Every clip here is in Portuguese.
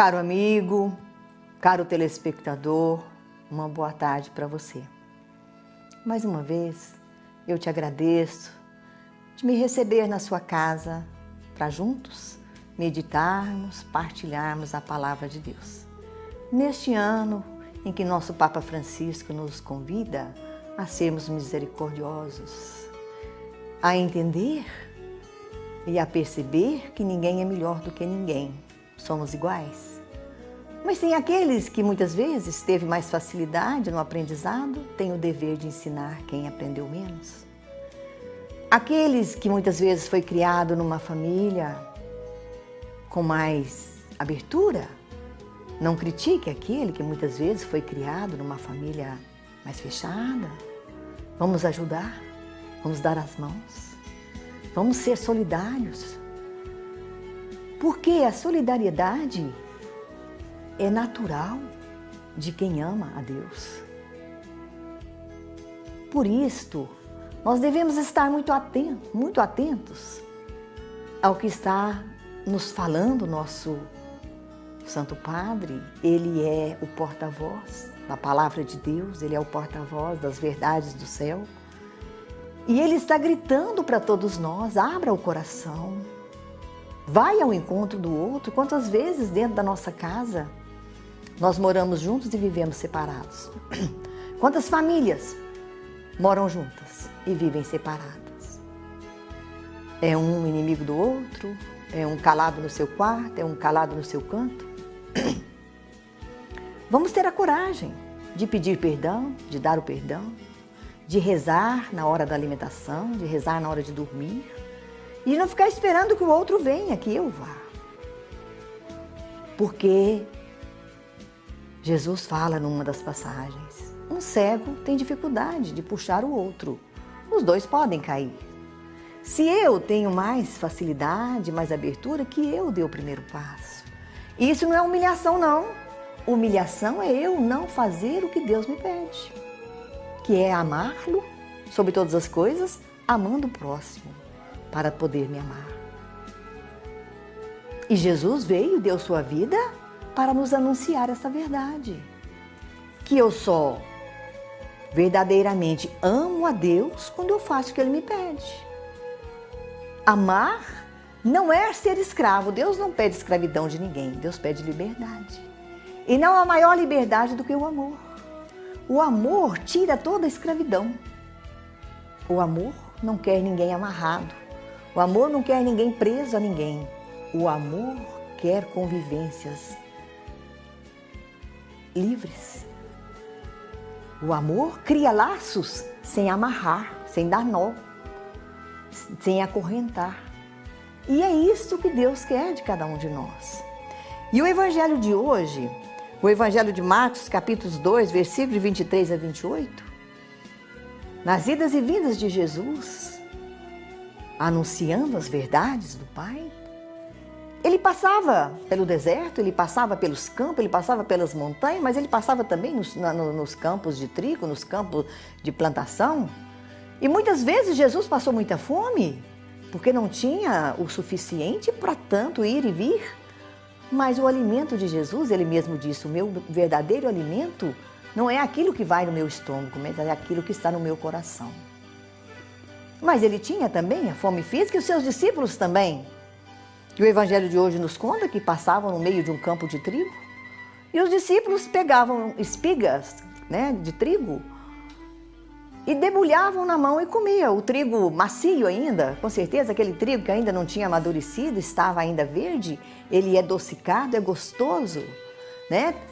Caro amigo, caro telespectador, uma boa tarde para você. Mais uma vez, eu te agradeço de me receber na sua casa para juntos meditarmos, partilharmos a palavra de Deus. Neste ano em que nosso Papa Francisco nos convida a sermos misericordiosos, a entender e a perceber que ninguém é melhor do que ninguém, somos iguais. Mas tem aqueles que muitas vezes teve mais facilidade no aprendizado, têm o dever de ensinar quem aprendeu menos. Aqueles que muitas vezes foi criado numa família com mais abertura, não critique aquele que muitas vezes foi criado numa família mais fechada. Vamos ajudar, vamos dar as mãos, vamos ser solidários. Porque a solidariedade é natural de quem ama a Deus. Por isto, nós devemos estar muito atentos ao que está nos falando nosso Santo Padre. Ele é o porta-voz da palavra de Deus, ele é o porta-voz das verdades do céu. E ele está gritando para todos nós: abra o coração, vai ao encontro do outro. Quantas vezes dentro da nossa casa nós moramos juntos e vivemos separados? Quantas famílias moram juntas e vivem separadas? É um inimigo do outro, é um calado no seu quarto, é um calado no seu canto. Vamos ter a coragem de pedir perdão, de dar o perdão, de rezar na hora da alimentação, de rezar na hora de dormir e de não ficar esperando que o outro venha, que eu vá. Porque Jesus fala numa das passagens: um cego tem dificuldade de puxar o outro, os dois podem cair. Se eu tenho mais facilidade, mais abertura, que eu dê o primeiro passo. E isso não é humilhação, não. Humilhação é eu não fazer o que Deus me pede, que é amá-lo sobre todas as coisas, amando o próximo, para poder me amar. E Jesus veio, deu sua vida para nos anunciar essa verdade, que eu só verdadeiramente amo a Deus quando eu faço o que Ele me pede. Amar não é ser escravo. Deus não pede escravidão de ninguém, Deus pede liberdade. E não há maior liberdade do que o amor. O amor tira toda a escravidão. O amor não quer ninguém amarrado. O amor não quer ninguém preso a ninguém. O amor quer convivências livres. O amor cria laços sem amarrar, sem dar nó, sem acorrentar. E é isso que Deus quer de cada um de nós. E o evangelho de hoje, o evangelho de Marcos, capítulos 2, versículos 23 a 28, nas idas e vindas de Jesus, anunciando as verdades do Pai, ele passava pelo deserto, ele passava pelos campos, ele passava pelas montanhas, mas ele passava também nos campos de trigo, nos campos de plantação. E muitas vezes Jesus passou muita fome, porque não tinha o suficiente para tanto ir e vir. Mas o alimento de Jesus, ele mesmo disse: o meu verdadeiro alimento não é aquilo que vai no meu estômago, mas é aquilo que está no meu coração. Mas ele tinha também a fome física e os seus discípulos também. E o evangelho de hoje nos conta que passavam no meio de um campo de trigo e os discípulos pegavam espigas, de trigo e debulhavam na mão e comiam. O trigo macio ainda, com certeza aquele trigo que ainda não tinha amadurecido, estava ainda verde, ele é adocicado, é gostoso,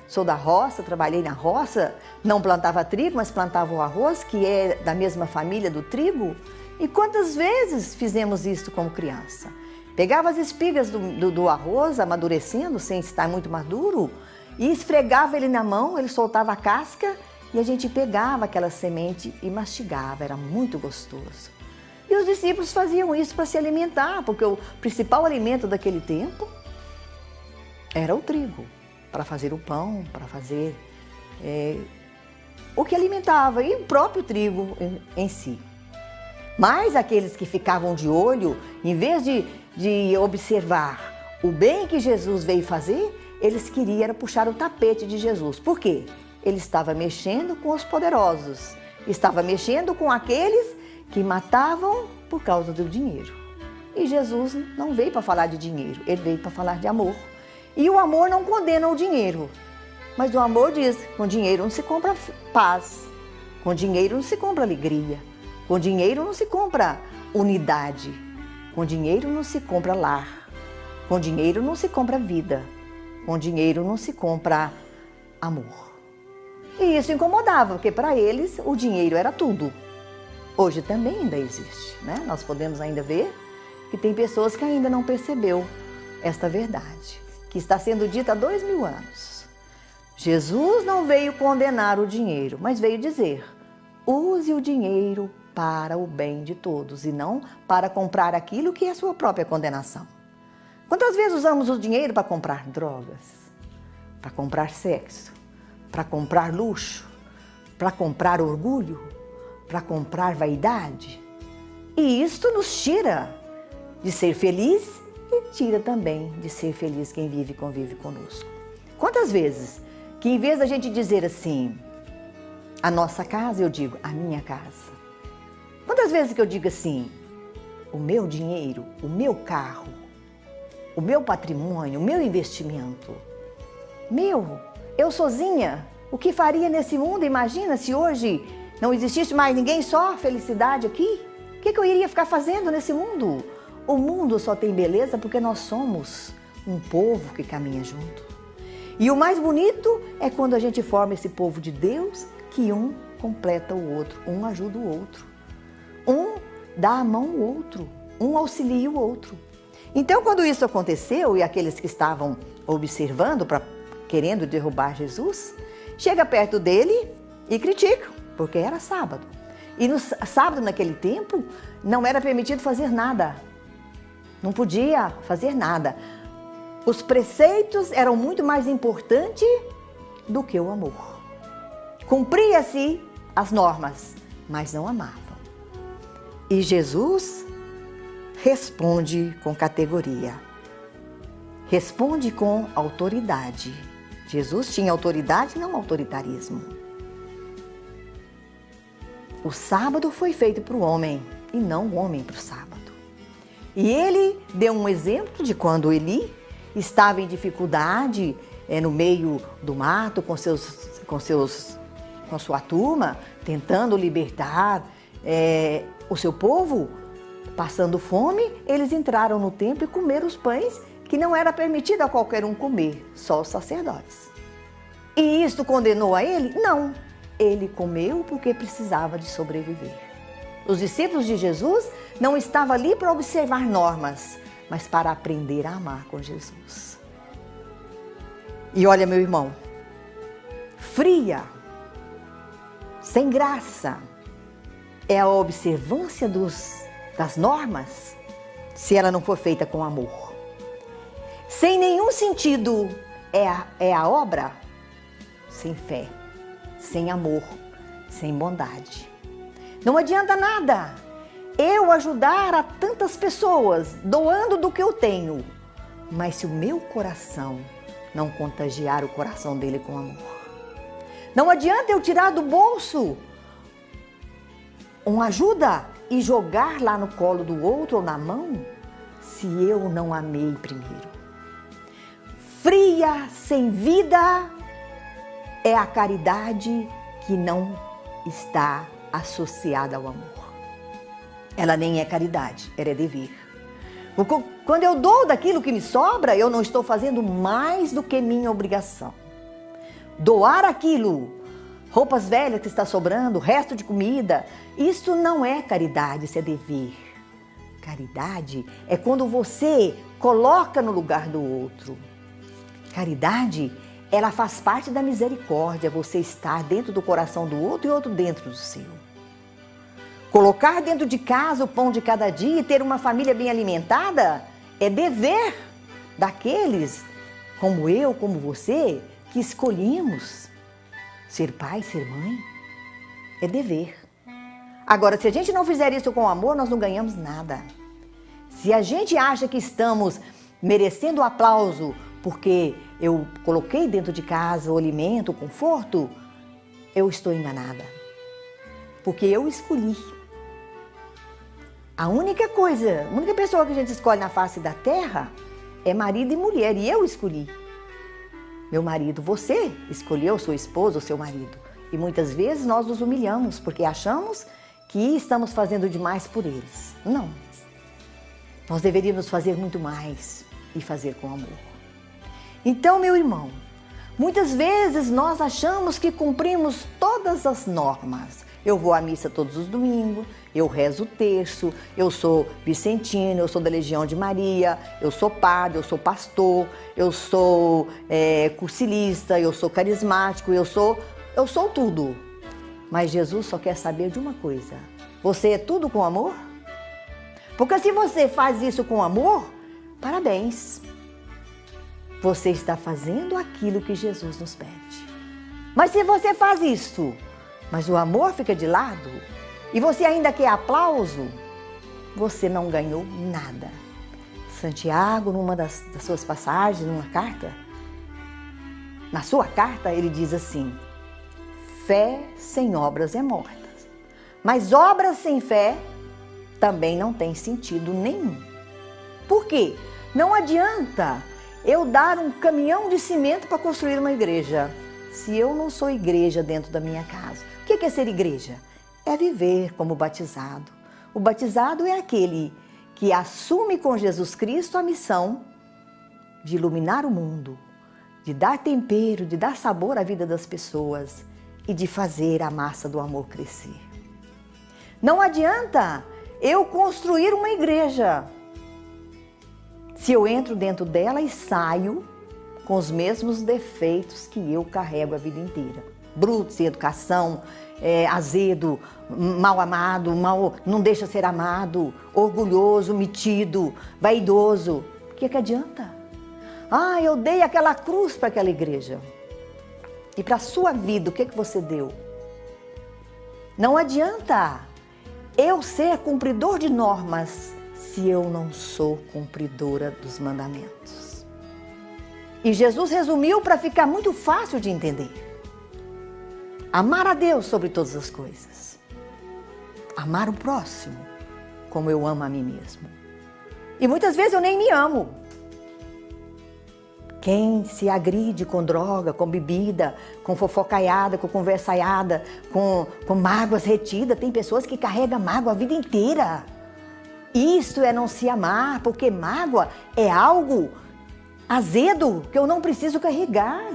Sou da roça, trabalhei na roça, não plantava trigo, mas plantava o arroz, que é da mesma família do trigo. E quantas vezes fizemos isso como criança? Pegava as espigas do arroz, amadurecendo, sem estar muito maduro, e esfregava ele na mão, ele soltava a casca, e a gente pegava aquela semente e mastigava, era muito gostoso. E os discípulos faziam isso para se alimentar, porque o principal alimento daquele tempo era o trigo, para fazer o pão, para fazer o que alimentava, e o próprio trigo em si. Mas aqueles que ficavam de olho, em vez de observar o bem que Jesus veio fazer, eles queriam era puxar o tapete de Jesus. Por quê? Ele estava mexendo com os poderosos, estava mexendo com aqueles que matavam por causa do dinheiro. E Jesus não veio para falar de dinheiro, ele veio para falar de amor. E o amor não condena o dinheiro, mas o amor diz, com dinheiro não se compra paz, com dinheiro não se compra alegria, com dinheiro não se compra unidade, com dinheiro não se compra lar, com dinheiro não se compra vida, com dinheiro não se compra amor. E isso incomodava, porque para eles o dinheiro era tudo. Hoje também ainda existe, né? Nós podemos ainda ver que tem pessoas que ainda não percebeu esta verdade, que está sendo dita há 2000 anos. Jesus não veio condenar o dinheiro, mas veio dizer, use o dinheiro para o bem de todos e não para comprar aquilo que é sua própria condenação. Quantas vezes usamos o dinheiro para comprar drogas, para comprar sexo, para comprar luxo, para comprar orgulho, para comprar vaidade? E isto nos tira de ser feliz e tira também de ser feliz quem vive e convive conosco. Quantas vezes que em vez da gente dizer assim, a nossa casa, eu digo, a minha casa. Quantas vezes que eu digo assim, o meu dinheiro, o meu carro, o meu patrimônio, o meu investimento, eu sozinha, o que faria nesse mundo? Imagina se hoje não existisse mais ninguém, só felicidade aqui. O que eu iria ficar fazendo nesse mundo? O mundo só tem beleza porque nós somos um povo que caminha junto. E o mais bonito é quando a gente forma esse povo de Deus, que um completa o outro, um ajuda o outro. Um dá a mão ao outro, um auxilia o outro. Então, quando isso aconteceu, e aqueles que estavam observando, querendo derrubar Jesus, chega perto dele e criticam, porque era sábado. E no sábado, naquele tempo, não era permitido fazer nada. Não podia fazer nada. Os preceitos eram muito mais importantes do que o amor. Cumpria-se as normas, mas não amavam. E Jesus responde com categoria. Responde com autoridade. Jesus tinha autoridade, não autoritarismo. O sábado foi feito para o homem e não o homem para o sábado. E ele deu um exemplo de quando Eli estava em dificuldade no meio do mato com sua turma, tentando libertar o seu povo, passando fome, eles entraram no templo e comeram os pães que não era permitido a qualquer um comer, só os sacerdotes. E isto condenou a ele? Não, ele comeu porque precisava de sobreviver. Os discípulos de Jesus não estavam ali para observar normas, mas para aprender a amar com Jesus. E olha, meu irmão, fria, sem graça, é a observância das normas, se ela não for feita com amor. Sem nenhum sentido é a obra, sem fé, sem amor, sem bondade. Não adianta nada eu ajudar a tantas pessoas, doando do que eu tenho, mas se o meu coração não contagiar o coração dele com amor. Não adianta eu tirar do bolso uma ajuda e jogar lá no colo do outro ou na mão, se eu não amei primeiro. Fria, sem vida, é a caridade que não está associada ao amor. Ela nem é caridade, ela é dever. Quando eu dou daquilo que me sobra, eu não estou fazendo mais do que minha obrigação. Doar aquilo, roupas velhas que está sobrando, resto de comida, isso não é caridade, isso é dever. Caridade é quando você coloca no lugar do outro. Caridade, ela faz parte da misericórdia, você estar dentro do coração do outro e outro dentro do seu. Colocar dentro de casa o pão de cada dia e ter uma família bem alimentada é dever daqueles, como eu, como você, que escolhemos ser pai, ser mãe. É dever. Agora, se a gente não fizer isso com amor, nós não ganhamos nada. Se a gente acha que estamos merecendo aplauso porque eu coloquei dentro de casa o alimento, o conforto, eu estou enganada. Porque eu escolhi. A única pessoa que a gente escolhe na face da terra é marido e mulher, e eu escolhi. Meu marido, você escolheu sua esposa ou seu marido. E muitas vezes nós nos humilhamos porque achamos que estamos fazendo demais por eles. Não. Nós deveríamos fazer muito mais e fazer com amor. Então, meu irmão, muitas vezes nós achamos que cumprimos todas as normas. Eu vou à missa todos os domingos, eu rezo o terço, eu sou vicentino, eu sou da Legião de Maria, eu sou padre, eu sou pastor, eu sou cursilista, eu sou carismático, eu sou tudo. Mas Jesus só quer saber de uma coisa: você é tudo com amor? Porque se você faz isso com amor, parabéns. Você está fazendo aquilo que Jesus nos pede. Mas se você faz isso, mas o amor fica de lado, e você ainda quer aplauso, você não ganhou nada. Santiago, numa das suas passagens, numa carta, na sua carta, ele diz assim: fé sem obras é morta. Mas obras sem fé também não tem sentido nenhum. Por quê? Não adianta eu dar um caminhão de cimento para construir uma igreja se eu não sou igreja dentro da minha casa. O que é ser igreja? É viver como batizado. O batizado é aquele que assume com Jesus Cristo a missão de iluminar o mundo, de dar tempero, de dar sabor à vida das pessoas e de fazer a massa do amor crescer. Não adianta eu construir uma igreja se eu entro dentro dela e saio com os mesmos defeitos que eu carrego a vida inteira. Bruto, sem educação, azedo, mal amado, não deixa ser amado, orgulhoso, metido, vaidoso. O que adianta? Eu dei aquela cruz para aquela igreja. E para a sua vida, o que você deu? Não adianta eu ser cumpridor de normas se eu não sou cumpridora dos mandamentos. E Jesus resumiu para ficar muito fácil de entender. Amar a Deus sobre todas as coisas. Amar o próximo como eu amo a mim mesmo. E muitas vezes eu nem me amo. Quem se agride com droga, com bebida, com fofocaiada, com conversaiada, com mágoas retidas, tem pessoas que carregam mágoa a vida inteira. Isso é não se amar, porque mágoa é algo azedo que eu não preciso carregar.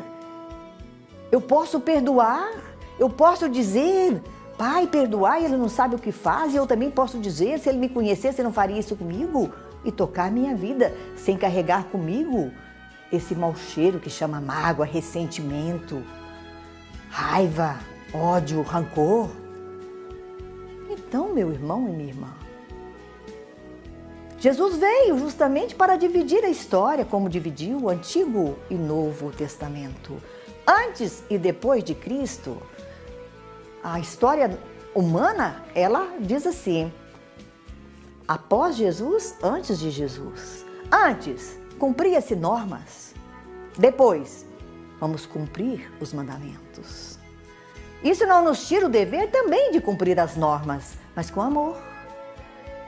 Eu posso perdoar, eu posso dizer, Pai, perdoar, e ele não sabe o que faz, e eu também posso dizer, se ele me conhecesse, ele não faria isso comigo, e tocar a minha vida sem carregar comigo esse mau cheiro que chama mágoa, ressentimento, raiva, ódio, rancor. Então, meu irmão e minha irmã, Jesus veio justamente para dividir a história, como dividiu o Antigo e Novo Testamento. Antes e depois de Cristo, a história humana, ela diz assim: após Jesus, antes de Jesus. Antes, cumpria-se normas. Depois, vamos cumprir os mandamentos. Isso não nos tira o dever também de cumprir as normas, mas com amor.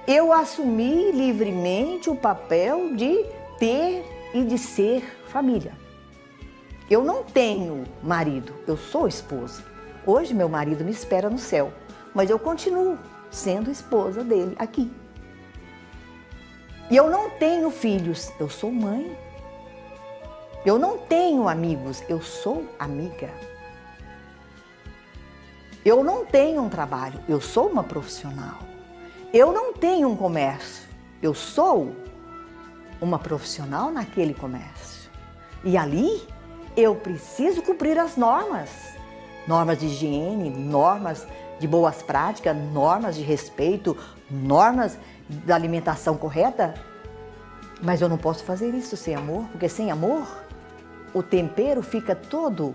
Eu assumi livremente o papel de ter e de ser família. Eu não tenho marido, eu sou esposa. Hoje meu marido me espera no céu, mas eu continuo sendo esposa dele aqui. E eu não tenho filhos, eu sou mãe. Eu não tenho amigos, eu sou amiga. Eu não tenho um trabalho, eu sou uma profissional. Eu não tenho um comércio, eu sou uma profissional naquele comércio. E ali eu preciso cumprir as normas. Normas de higiene, normas de boas práticas, normas de respeito, normas da alimentação correta. Mas eu não posso fazer isso sem amor, porque sem amor o tempero fica todo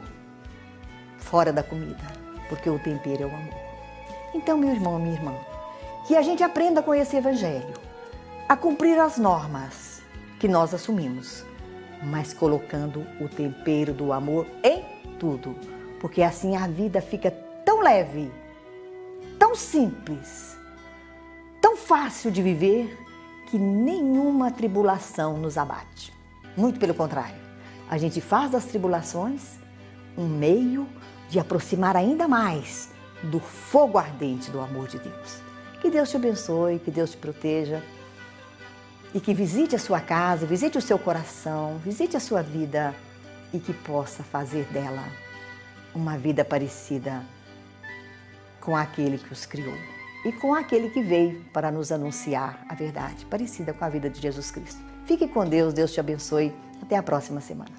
fora da comida, porque o tempero é o amor. Então, meu irmão, minha irmã, que a gente aprenda com esse evangelho a cumprir as normas que nós assumimos, mas colocando o tempero do amor em tudo. Porque assim a vida fica tão leve, tão simples, tão fácil de viver, que nenhuma tribulação nos abate. Muito pelo contrário, a gente faz das tribulações um meio de aproximar ainda mais do fogo ardente do amor de Deus. Que Deus te abençoe, que Deus te proteja e que visite a sua casa, visite o seu coração, visite a sua vida e que possa fazer dela uma vida parecida com aquele que os criou e com aquele que veio para nos anunciar a verdade, parecida com a vida de Jesus Cristo. Fique com Deus, Deus te abençoe. Até a próxima semana.